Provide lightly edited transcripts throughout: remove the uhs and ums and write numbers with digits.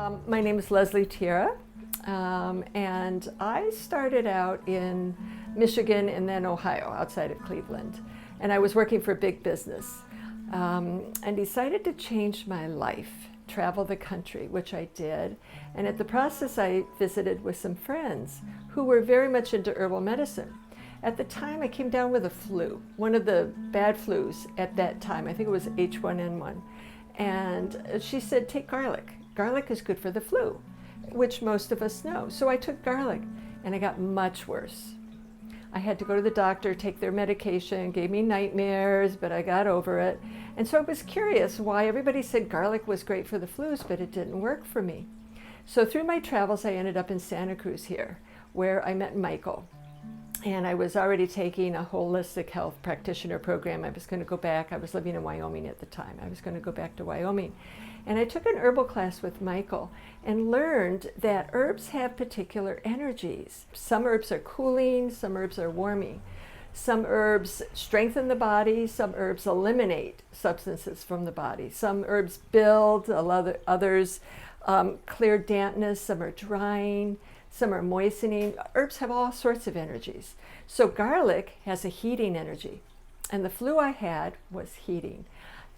My name is Lesley Tierra, and I started out in Michigan and then Ohio, outside of Cleveland. And I was working for big business and decided to change my life, travel the country, which I did. And at the process, I visited with some friends who were very much into herbal medicine. At the time, I came down with a flu, one of the bad flus at that time. I think it was H1N1. And she said, take garlic. Garlic is good for the flu, which most of us know. So I took garlic, and I got much worse. I had to go to the doctor, take their medication, gave me nightmares, but I got over it. And so I was curious why everybody said garlic was great for the flus, but it didn't work for me. So through my travels, I ended up in Santa Cruz here, where I met Michael. And I was already taking a holistic health practitioner program. I was going to go back. I was living in Wyoming at the time. I was going to go back to Wyoming. And I took an herbal class with Michael and learned that herbs have particular energies. Some herbs are cooling, some herbs are warming. Some herbs strengthen the body, some herbs eliminate substances from the body. Some herbs build, others clear dampness, some are drying, some are moistening. Herbs have all sorts of energies. So garlic has a heating energy, and the flu I had was heating.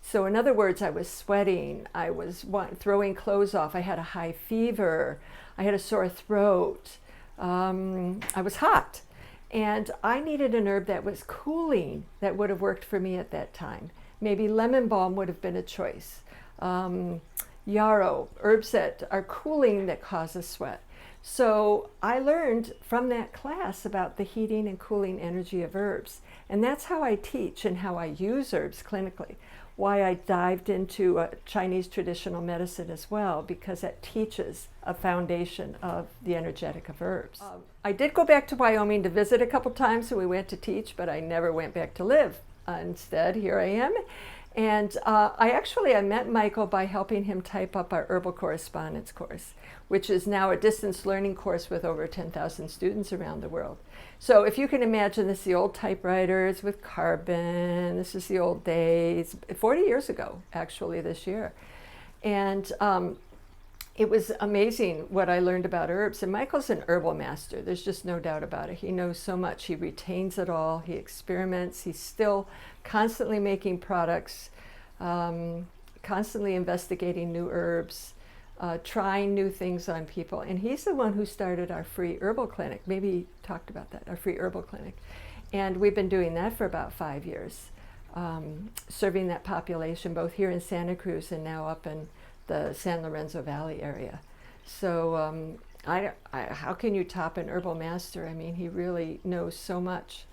So in other words, I was sweating, I was throwing clothes off, I had a high fever, I had a sore throat, I was hot. And I needed an herb that was cooling that would have worked for me at that time. Maybe lemon balm would have been a choice. Yarrow, herbs that are cooling that causes sweat. So I learned from that class about the heating and cooling energy of herbs. And that's how I teach and how I use herbs clinically. Why I dived into Chinese traditional medicine as well, because that teaches a foundation of the energetic of herbs. I did go back to Wyoming to visit a couple times, and we went to teach, but I never went back to live. Instead, here I am. And I met Michael by helping him type up our Herbal Correspondence course, which is now a distance learning course with over 10,000 students around the world. So if you can imagine, this is the old typewriters with carbon, this is the old days, 40 years ago, actually, this year. And it was amazing what I learned about herbs. And Michael's an herbal master. There's just no doubt about it. He knows so much. He retains it all. He experiments. He's still constantly making products, constantly investigating new herbs, trying new things on people. And he's the one who started our free herbal clinic. Maybe he talked about that, our free herbal clinic. And we've been doing that for about 5 years, serving that population, both here in Santa Cruz and now up in the San Lorenzo Valley area. So how can you top an herbal master? I mean, he really knows so much.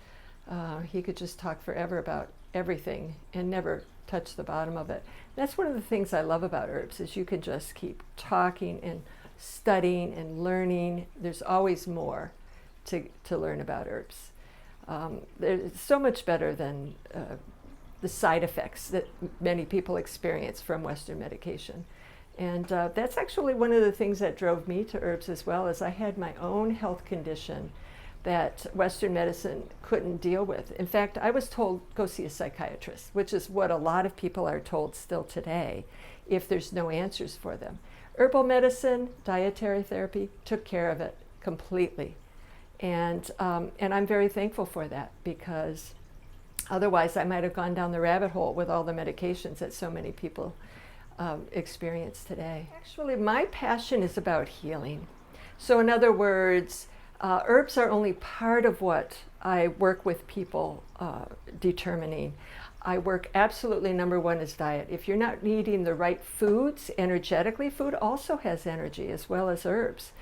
He could just talk forever about everything and never touch the bottom of it. That's one of the things I love about herbs, is you can just keep talking and studying and learning. There's always more to learn about herbs. It's so much better than the side effects that many people experience from Western medication. And that's actually one of the things that drove me to herbs as well, is I had my own health condition that Western medicine couldn't deal with. In fact, I was told, go see a psychiatrist, which is what a lot of people are told still today if there's no answers for them. Herbal medicine, dietary therapy took care of it completely. And I'm very thankful for that, because otherwise I might have gone down the rabbit hole with all the medications that so many people experience today. Actually, my passion is about healing. So in other words, herbs are only part of what I work with people determining. I work absolutely, number one is diet. If you're not eating the right foods energetically, food also has energy as well as herbs.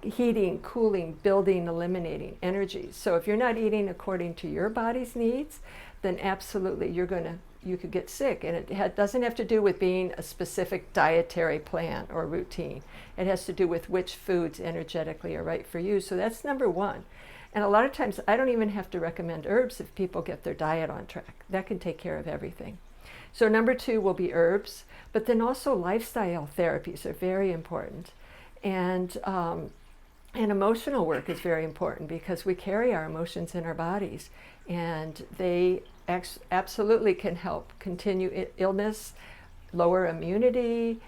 Heating, cooling, building, eliminating energy. So if you're not eating according to your body's needs, then absolutely you could get sick. And it doesn't have to do with being a specific dietary plan or routine. It has to do with which foods energetically are right for you. So that's number one. And a lot of times I don't even have to recommend herbs if people get their diet on track. That can take care of everything. So number two will be herbs, but then also lifestyle therapies are very important. And emotional work is very important, because we carry our emotions in our bodies, and they absolutely can help continue illness, lower immunity,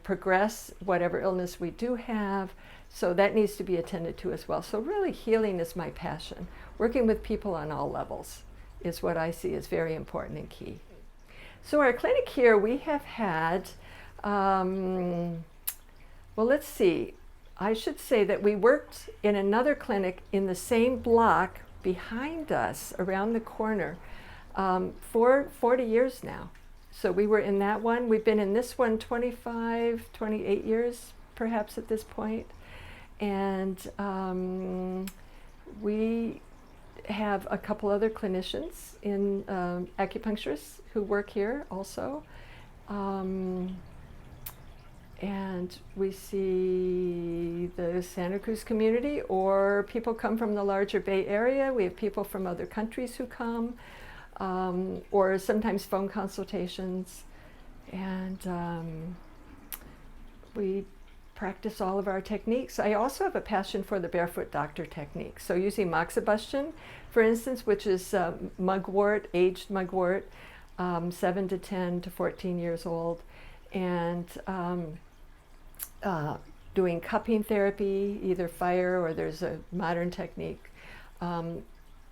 progress whatever illness we do have. So that needs to be attended to as well. So really healing is my passion. Working with people on all levels is what I see as very important and key. So our clinic here, we have had, well, let's see. I should say that we worked in another clinic in the same block behind us, around the corner, for 40 years now. So we were in that one. We've been in this one 25, 28 years, perhaps at this point. And we have a couple other clinicians in acupuncturists who work here also. And we see the Santa Cruz community, or people come from the larger Bay Area. We have people from other countries who come, or sometimes phone consultations. And we practice all of our techniques. I also have a passion for the barefoot doctor technique. So using moxibustion, for instance, which is mugwort, aged mugwort, 7 to 10 to 14 years old, and doing cupping therapy, either fire or there's a modern technique,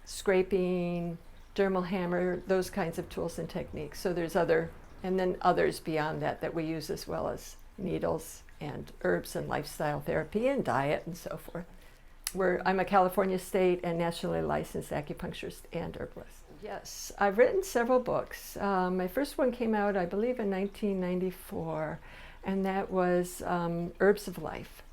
scraping, dermal hammer, those kinds of tools and techniques. So there's other, and then others beyond that that we use, as well as needles and herbs and lifestyle therapy and diet and so forth. I'm a California state and nationally licensed acupuncturist and herbalist. Yes, I've written several books. My first one came out, I believe, in 1994, and that was Herbs of Life.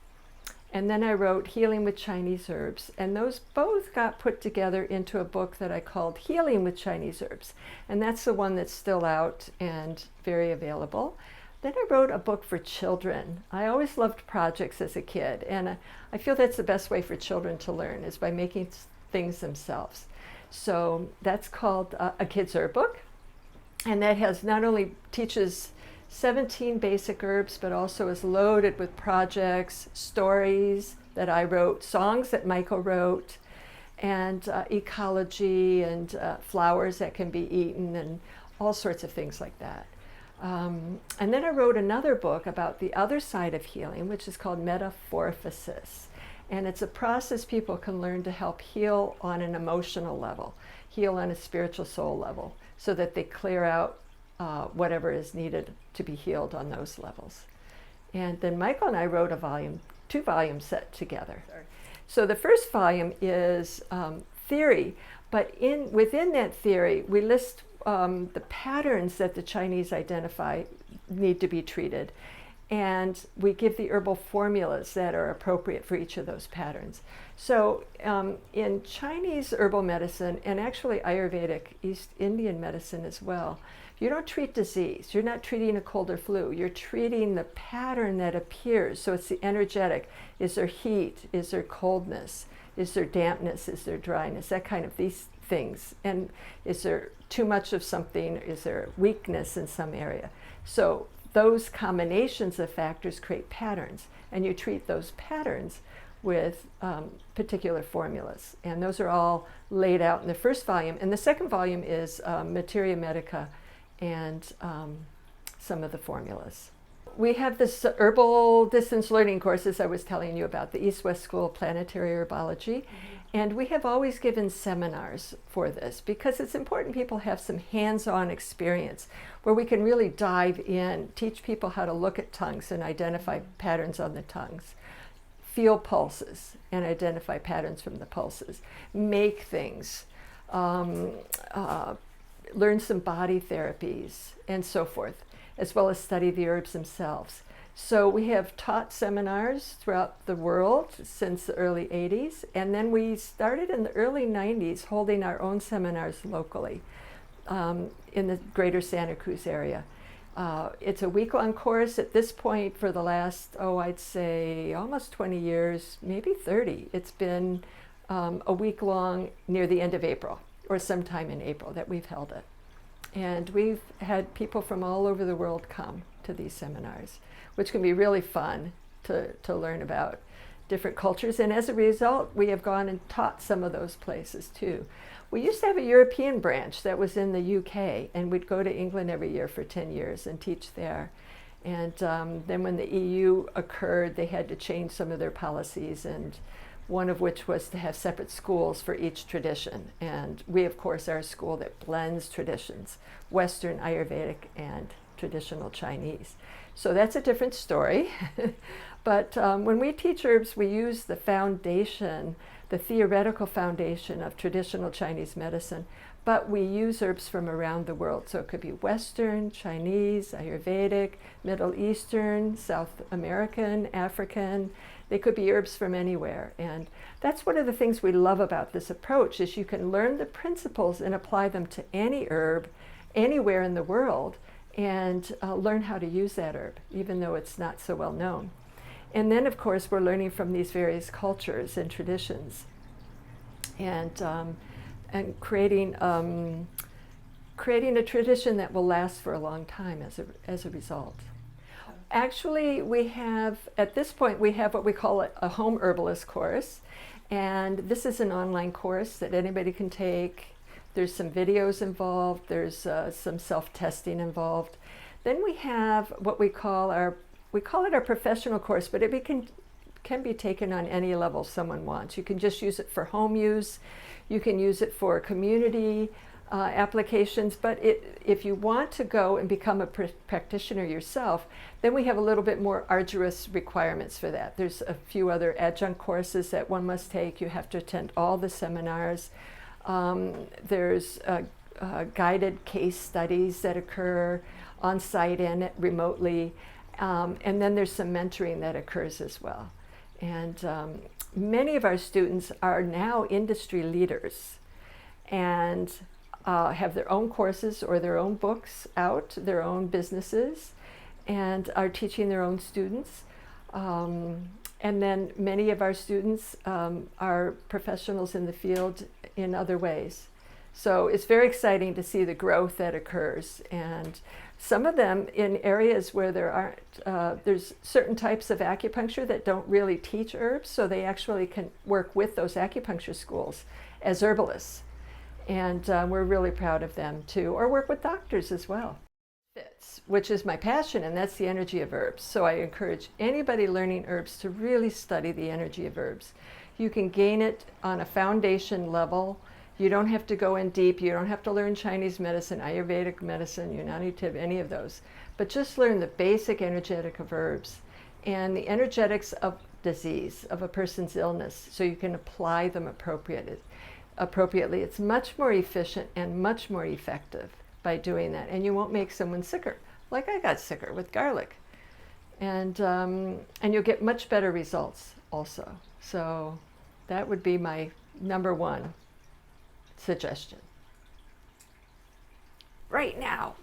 And then I wrote Healing with Chinese Herbs, and those both got put together into a book that I called Healing with Chinese Herbs, and that's the one that's still out and very available. Then I wrote a book for children. I always loved projects as a kid, and I feel that's the best way for children to learn, is by making things themselves. So that's called A Kid's Herb Book, and that has not only teaches 17 basic herbs, but also is loaded with projects, stories that I wrote, songs that Michael wrote, and ecology and flowers that can be eaten, and all sorts of things like that. And then I wrote another book about the other side of healing, which is called Metamorphosis. And it's a process people can learn to help heal on an emotional level, heal on a spiritual soul level, so that they clear out whatever is needed to be healed on those levels. And then Michael and I wrote a two volume set together. So the first volume is theory, but within that theory, we list the patterns that the Chinese identify need to be treated. And we give the herbal formulas that are appropriate for each of those patterns. So in Chinese herbal medicine, and actually Ayurvedic East Indian medicine as well, you don't treat disease. You're not treating a cold or flu. You're treating the pattern that appears. So it's the energetic. Is there heat? Is there coldness? Is there dampness? Is there dryness? That kind of these things. And is there too much of something? Is there weakness in some area? So those combinations of factors create patterns, and you treat those patterns with particular formulas. And those are all laid out in the first volume. And the second volume is Materia Medica and some of the formulas. We have this herbal distance learning courses I was telling you about, the East-West School of Planetary Herbology. And we have always given seminars for this because it's important people have some hands-on experience where we can really dive in, teach people how to look at tongues and identify patterns on the tongues, feel pulses and identify patterns from the pulses, make things, learn some body therapies and so forth, as well as study the herbs themselves. So we have taught seminars throughout the world since the early 80s, and then we started in the early 90s holding our own seminars locally in the greater Santa Cruz area. It's a week-long course at this point for the last, I'd say almost 20 years, maybe 30. It's been a week-long near the end of April, or sometime in April that we've held it. And we've had people from all over the world come to these seminars, which can be really fun to learn about different cultures. And as a result, we have gone and taught some of those places too. We used to have a European branch that was in the UK, and we'd go to England every year for 10 years and teach there. And then when the EU occurred, they had to change some of their policies, and one of which was to have separate schools for each tradition. And we, of course, are a school that blends traditions, Western, Ayurvedic, and traditional Chinese. So that's a different story. But when we teach herbs, we use the foundation, the theoretical foundation of traditional Chinese medicine, but we use herbs from around the world. So it could be Western, Chinese, Ayurvedic, Middle Eastern, South American, African. They could be herbs from anywhere. And that's one of the things we love about this approach, is you can learn the principles and apply them to any herb anywhere in the world, and learn how to use that herb, even though it's not so well known. And then, of course, we're learning from these various cultures and traditions, and creating a tradition that will last for a long time as a result. Actually, we have, at this point, we have what we call a home herbalist course, and this is an online course that anybody can take. There's some videos involved, there's some self-testing involved. Then we have what we call it our professional course, but it can be taken on any level someone wants. You can just use it for home use, you can use it for community applications, but if you want to go and become a practitioner yourself, then we have a little bit more arduous requirements for that. There's a few other adjunct courses that one must take. You have to attend all the seminars. There's guided case studies that occur on site and remotely, and then there's some mentoring that occurs as well. And many of our students are now industry leaders and have their own courses or their own books out, their own businesses, and are teaching their own students. And then many of our students are professionals in the field in other ways. So it's very exciting to see the growth that occurs. And some of them in areas where there's certain types of acupuncture that don't really teach herbs, so they actually can work with those acupuncture schools as herbalists. And we're really proud of them too, or work with doctors as well. Which is my passion, and that's the energy of herbs. So I encourage anybody learning herbs to really study the energy of herbs. You can gain it on a foundation level. You don't have to go in deep. You don't have to learn Chinese medicine, Ayurvedic medicine. You don't need to have any of those. But just learn the basic energetic of herbs and the energetics of disease, of a person's illness, so you can apply them appropriately. It's much more efficient and much more effective by doing that, and you won't make someone sicker, like I got sicker with garlic. And you'll get much better results also. So that would be my number one suggestion. Right now.